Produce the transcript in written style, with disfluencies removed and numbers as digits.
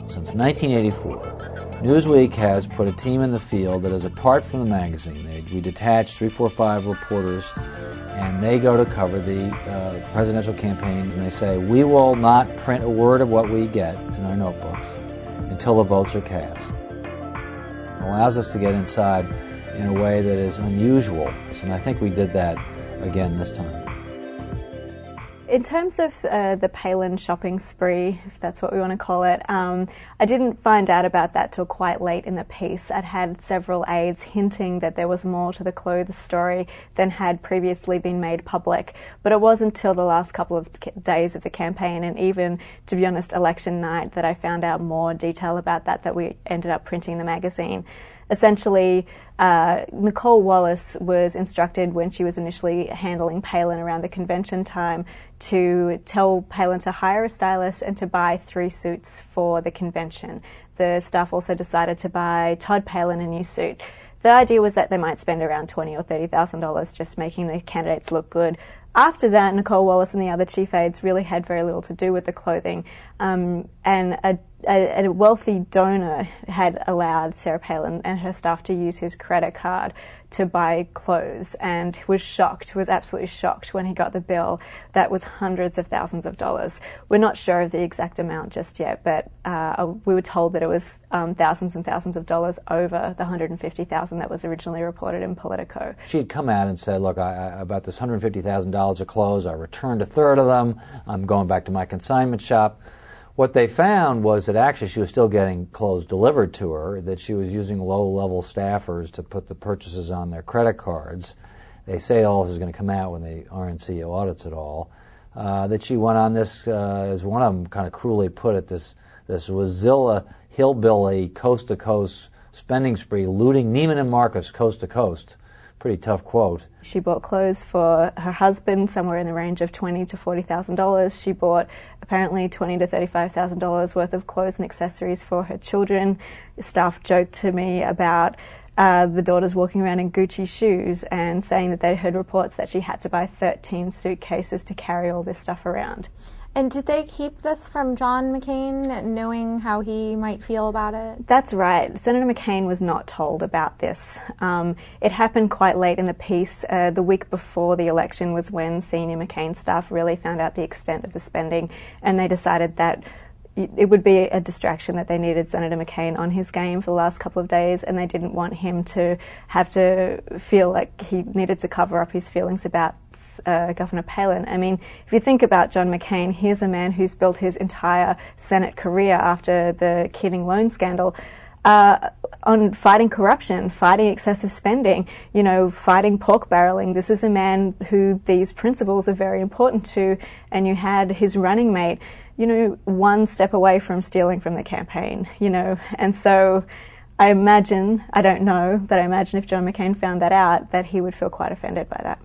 since 1984, Newsweek has put a team in the field that is apart from the magazine. We detach 3, 4, 5 reporters, and they go to cover the presidential campaigns, and they say, we will not print a word of what we get in our notebooks until the votes are cast. It allows us to get inside in a way that is unusual, and I think we did that again this time. In terms of the Palin shopping spree, if that's what we want to call it, I didn't find out about that till quite late in the piece. I'd had several aides hinting that there was more to the clothes story than had previously been made public, but it wasn't until the last couple of days of the campaign, and even, to be honest, election night, that I found out more detail about that we ended up printing the magazine. Essentially, Nicole Wallace was instructed when she was initially handling Palin around the convention time to tell Palin to hire a stylist and to buy 3 suits for the convention. The staff also decided to buy Todd Palin a new suit. The idea was that they might spend around $20,000 or $30,000 just making the candidates look good. After that, Nicole Wallace and the other chief aides really had very little to do with the clothing, and a wealthy donor had allowed Sarah Palin and her staff to use his credit card to buy clothes, and was absolutely shocked when he got the bill. That was hundreds of thousands of dollars. We're not sure of the exact amount just yet, but we were told that it was thousands and thousands of dollars over the $150,000 that was originally reported in Politico. She had come out and said, look, about this $150,000 of clothes, I returned a third of them, I'm going back to my consignment shop. What they found was that actually she was still getting clothes delivered to her, that she was using low-level staffers to put the purchases on their credit cards. They say all this is going to come out when the RNC audits it all. That she went on this, as one of them kind of cruelly put it, this Wazilla hillbilly coast-to-coast spending spree, looting Neiman and Marcus coast to coast. Pretty tough quote. She bought clothes for her husband somewhere in the range of $20,000 to $40,000. She bought apparently $20,000 to $35,000 worth of clothes and accessories for her children. Staff joked to me about the daughters walking around in Gucci shoes and saying that they heard reports that she had to buy 13 suitcases to carry all this stuff around. And did they keep this from John McCain, knowing how he might feel about it? That's right. Senator McCain was not told about this. It happened quite late in the piece. The week before the election was when senior McCain staff really found out the extent of the spending, and they decided that it would be a distraction, that they needed Senator McCain on his game for the last couple of days, and they didn't want him to have to feel like he needed to cover up his feelings about Governor Palin. I mean, if you think about John McCain, here's a man who's built his entire Senate career after the Keating loan scandal on fighting corruption, fighting excessive spending, fighting pork barreling. This is a man who these principles are very important to, and you had his running mate, one step away from stealing from the campaign, and so I don't know, but I imagine if John McCain found that out, that he would feel quite offended by that.